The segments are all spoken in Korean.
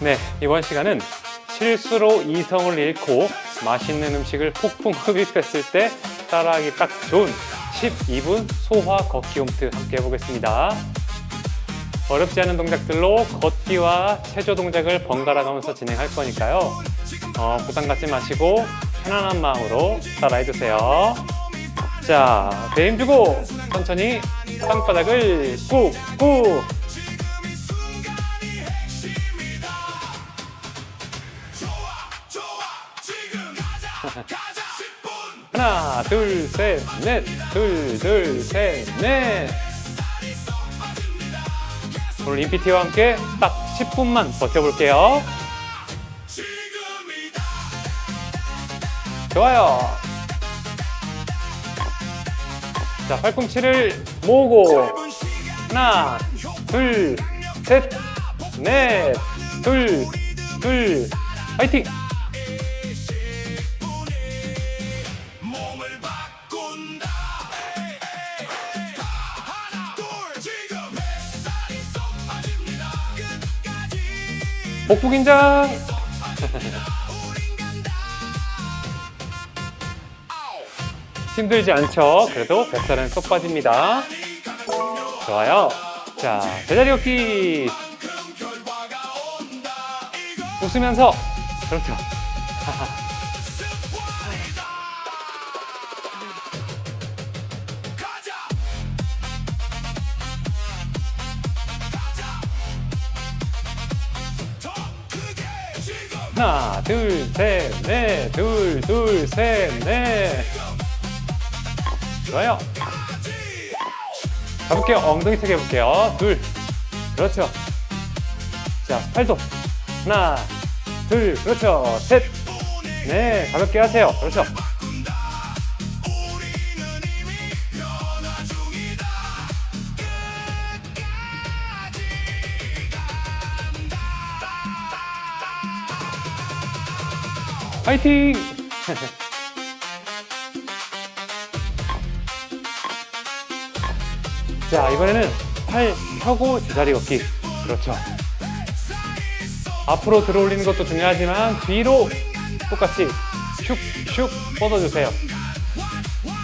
네, 이번 시간은 실수로 이성을 잃고 맛있는 음식을 폭풍 흡입했을 때 따라하기 딱 좋은 12분 소화 걷기 홈트 함께 해보겠습니다. 어렵지 않은 동작들로 걷기와 체조 동작을 번갈아 가면서 진행할 거니까요. 부담 갖지 마시고 편안한 마음으로 따라해주세요. 자, 배 힘주고 천천히 땅바닥을 꾹꾹. 하나, 둘, 셋, 넷. 둘, 둘, 셋, 넷. 오늘 인PT와 함께 딱 10분만 버텨볼게요. 좋아요. 자, 팔꿈치를 모으고 하나, 둘, 셋, 넷. 둘, 둘, 파이팅! 복부 긴장. 힘들지 않죠? 그래도 뱃살은 쏙 빠집니다. 좋아요. 자, 제자리 걷기. 웃으면서. 그렇죠. 하나, 둘, 셋, 넷. 둘, 둘, 셋, 넷. 좋아요. 가볍게 엉덩이 턱 해볼게요. 둘. 그렇죠. 자, 팔도. 하나, 둘. 그렇죠. 셋. 네, 가볍게 하세요. 그렇죠. 파이팅! 자, 이번에는 팔 펴고 제자리 걷기. 그렇죠. 앞으로 들어 올리는 것도 중요하지만 뒤로 똑같이 슉슉 뻗어주세요.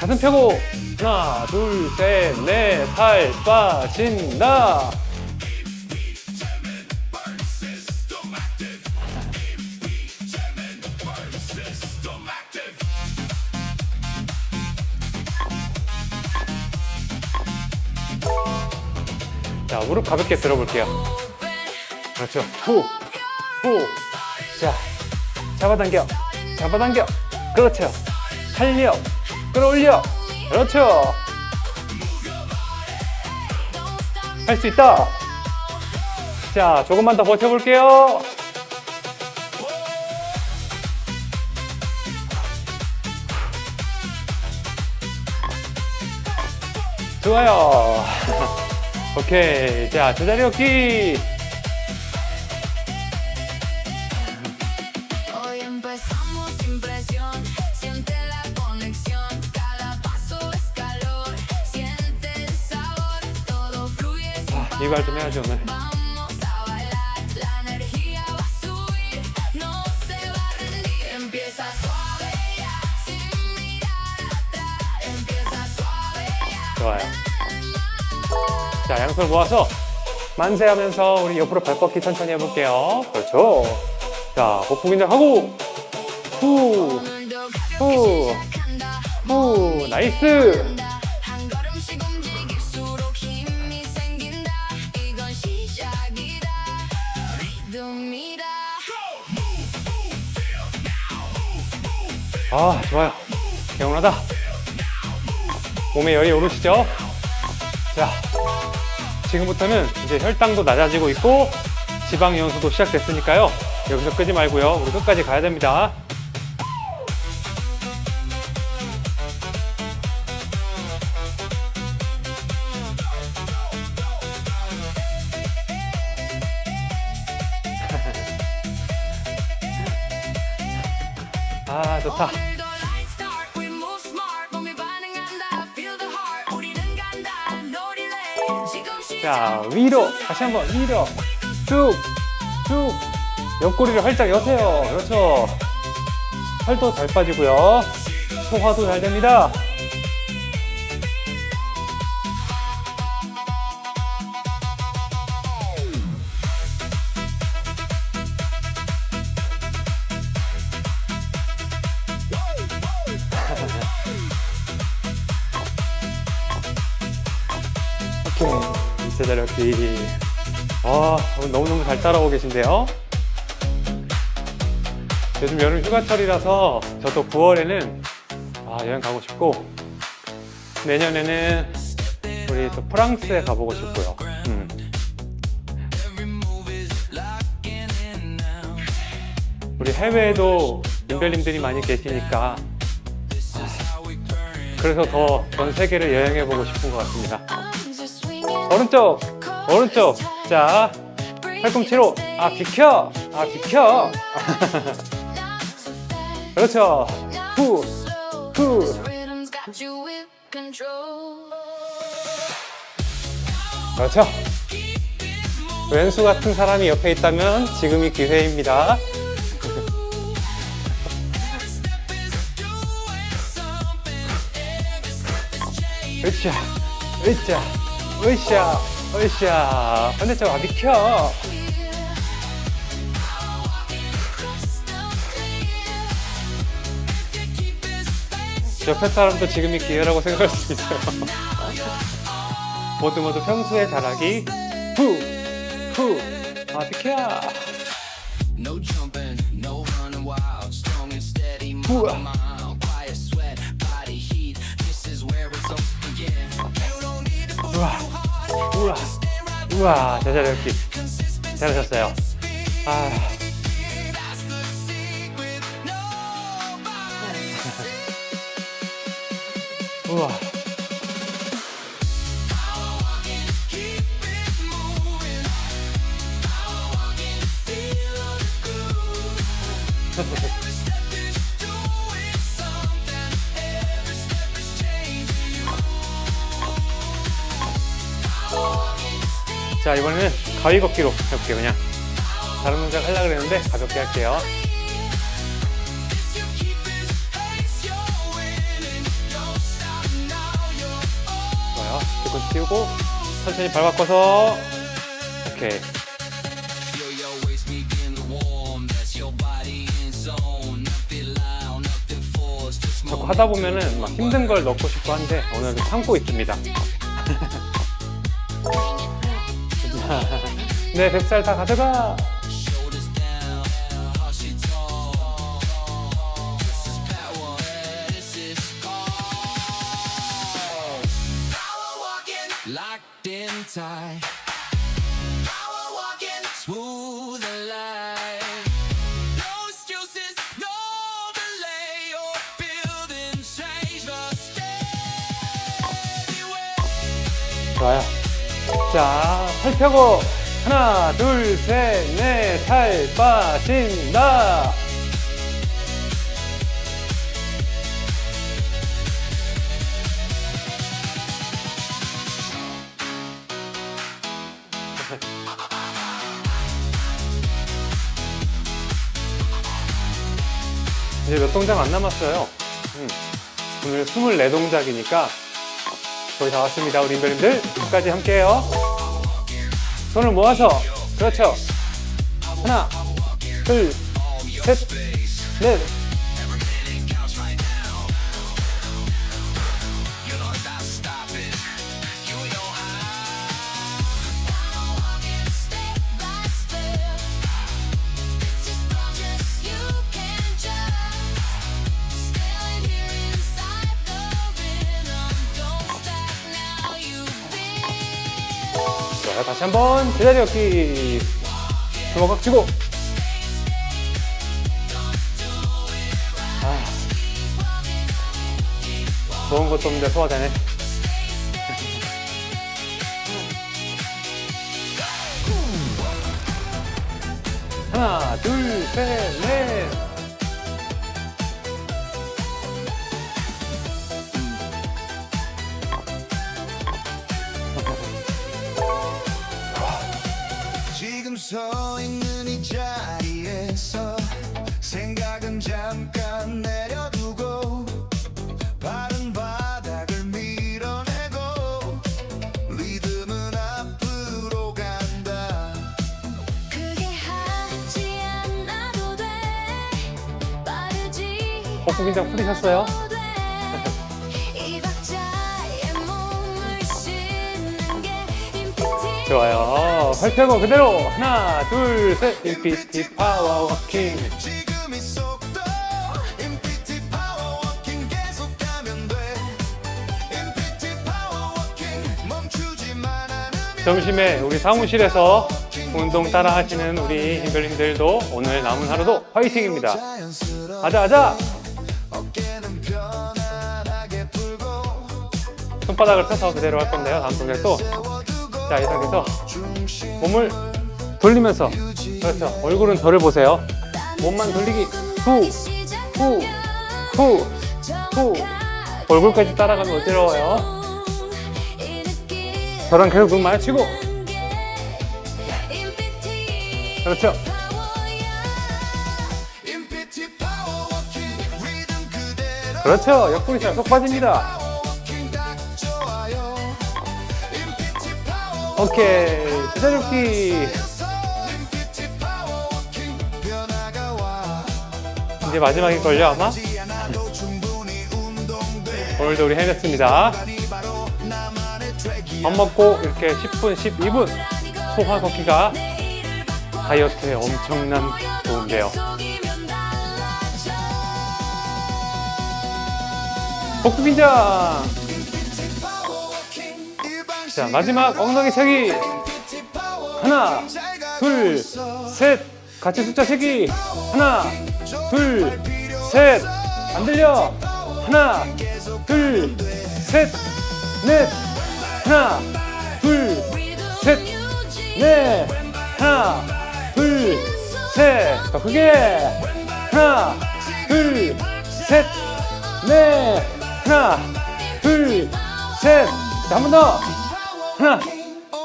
가슴 펴고 하나, 둘, 셋, 넷. 팔 빠진다. 자, 무릎 가볍게 들어볼게요. 그렇죠. 후, 후. 자, 잡아당겨, 잡아당겨. 그렇죠. 탄력, 끌어올려. 그렇죠. 할 수 있다. 자, 조금만 더 버텨볼게요. 좋아요. 오케이. 자, 제자리 걷기. 이발 좀 해야지 오늘. 좋아요. 자, 양손 모아서 만세하면서 우리 옆으로 발 뻗기 천천히 해볼게요. 그렇죠. 자, 복부 긴장하고 후, 후, 후. 나이스. 아, 좋아요. 개운하다. 몸에 열이 오르시죠? 자, 지금부터는 이제 혈당도 낮아지고 있고 지방 연소도 시작됐으니까요. 여기서 끄지 말고요. 우리 끝까지 가야 됩니다. 아, 좋다. 자, 위로 다시 한번 위로 쭉 쭉 옆구리를 활짝 여세요. 그렇죠. 살도 잘 빠지고요. 소화도 잘 됩니다. 오케이. 제자력기. 오늘 너무너무 잘 따라오고 계신데요. 요즘 여름 휴가철이라서 저도 9월에는 여행 가고 싶고, 내년에는 우리 또 프랑스에 가보고 싶고요. 우리 해외에도 인별님들이 많이 계시니까 그래서 더 전 세계를 여행해보고 싶은 것 같습니다. 오른쪽! 오른쪽! 자, 팔꿈치로 비켜! 비켜! 그렇죠. 후, 후. 그렇죠. 왼수 같은 사람이 옆에 있다면 지금이 기회입니다. 으쌰, 으쌰, 으쌰, 으쌰. 반대쪽 비켜. 옆에 사람도 지금이 기회라고 생각할 수 있어요. 모두 평소에 잘하기. 후, 후, 비켜. 후아. 우와, 제자력기 잘하셨어요. 우와. 자, 이번에는 가위 걷기로 해볼게요. 그냥 다른 동작 하려고 그랬는데 가볍게 할게요. 좋아요. 뒤꿈치 띄우고 천천히 발 바꿔서. 오케이. 자꾸 하다 보면은 막 힘든 걸 넣고 싶고 한데 오늘은 참고 있습니다. 네, 100살 다 가져가! 좋아요. 자, 팔 펴고 하나, 둘, 셋, 넷, 살 빠진다. 이제 몇 동작 안 남았어요. 오늘 24동작이니까 거의 다 왔습니다. 우리 인별님들 끝까지 함께해요. 손을 모아서. 그렇죠. 하나, 둘, 셋, 넷. 좋아요. 다시 한번 제자리 걷기. 주먹 꽉 쥐고. 좋은 것도 없는데 소화되네. 하나, 둘, 셋, 넷. 지금 서 있는 이 자리에 멈춰있어 생각은 잠깐 내려두고 바른 바닥을 밀어내고 리듬은 앞으로 간다 크게 하지 않아도 돼 빠르지 복부 긴장 풀리셨어요? 않아도 돼. 이 박자에 몸을 싣는 게 임팩트 좋아요. 팔 펴고 그대로 하나 둘 셋 인피티 파워워킹. 지금 이 속도 임피티 파워워킹 계속하면 돼 임피티 파워워킹 멈추지만 않으면 점심에 우리 사무실에서 운동 따라 하시는 우리 힘별님들도 오늘 남은 하루도 화이팅입니다. 자연스러워 아자 아자. 어깨는 편안하게 풀고 손바닥을 펴서 그대로 할 건데요. 다음 동작도 세워두고 자, 이 상태에서 중심 몸을 돌리면서 그렇죠. 얼굴은 저를 보세요. 몸만 돌리기 후 얼굴까지 따라가면 어지러워요. 저랑 계속 눈 마주치고 그렇죠. 임피티 파워워킹 리듬 그대로 그렇죠. 옆구리 쏙 빠집니다. 파워워킹 딱 좋아요 임피티 파워워킹 오케이. 제자줍기. 임피티 파워워킹 변화가 와 이제 마지막일걸요 아마. 하지 않아도 충분히 운동돼 오늘도 우리 해냈습니다. 이 바로 나만의 트랙이야 밥 먹고 이렇게 10분, 12분 소화 걷기가 다이어트에 엄청난 도움돼요. 복부 긴장. 임피티 파워워킹 일반 자, 마지막 엉덩이 세기. 하나, 둘, 셋. 같이 숫자 세기. 하나, 둘, 셋. 안 들려. 하나, 둘, 셋, 넷. 하나, 둘, 셋, 넷. 하나, 둘, 셋. 더 크게. 하나, 둘, 셋, 넷. 하나, 둘, 셋. 자, 한 번 더. 하나,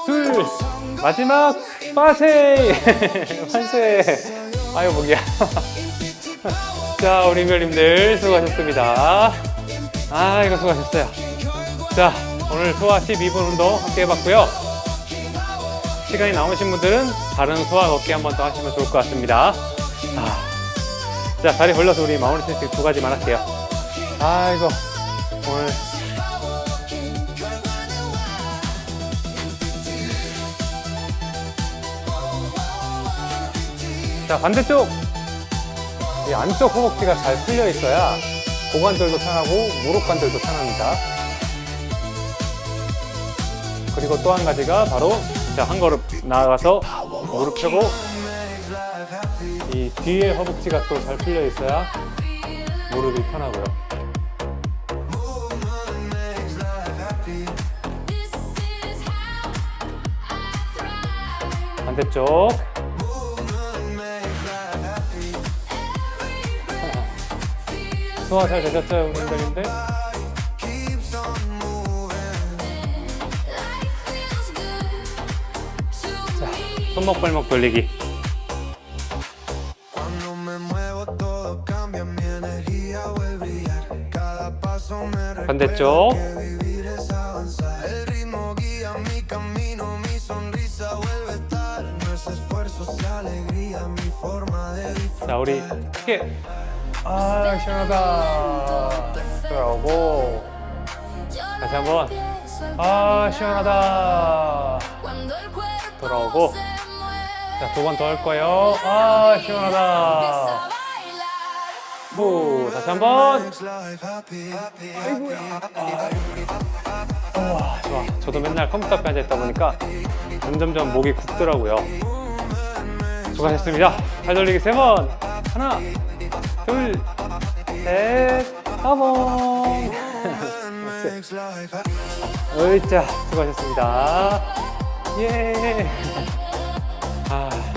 둘. 마지막 빠세. 빠세. 아유 목이야. 자, 우리 별님들 수고하셨습니다. 아이고 수고하셨어요. 자, 오늘 소화 12분 운동 함께 해봤고요. 시간이 남으신 분들은 다른 소화 걷기 한 번 더 하시면 좋을 것 같습니다. 자, 다리 벌려서 우리 마무리 스트레칭 두 가지만 할게요. 아이고 오늘 자, 반대쪽 이 안쪽 허벅지가 잘 풀려 있어야 고관절도 편하고 무릎관절도 편합니다. 그리고 또 한 가지가 바로 자, 한 걸음 나아가서 무릎 펴고 이 뒤에 허벅지가 또 잘 풀려 있어야 무릎이 편하고요. 반대쪽 소화 잘 되셨어요, 운동자님들? 자, 손목 발목 돌리기. Cuando me muevo todo cambia mi energía vuelve a brillar cada paso me 반대쪽 recuerda que vivir es avanzar el ritmo guía mi camino mi sonrisa vuelve a estar no es esfuerzo es alegría mi forma de disfrutar 자, 우리 크게 아 시원하다 들어오고 다시 한번 아 시원하다 돌아오고 자, 두 번 더 할 거예요. 아 시원하다 후 다시 한번 좋아. 저도 맨날 컴퓨터 앞에 앉아있다 보니까 점점점 목이 굳더라고요. 수고하셨습니다. 팔 돌리기 3번 하나 둘 셋 따봉 으이짜 수고하셨습니다. 예. 아.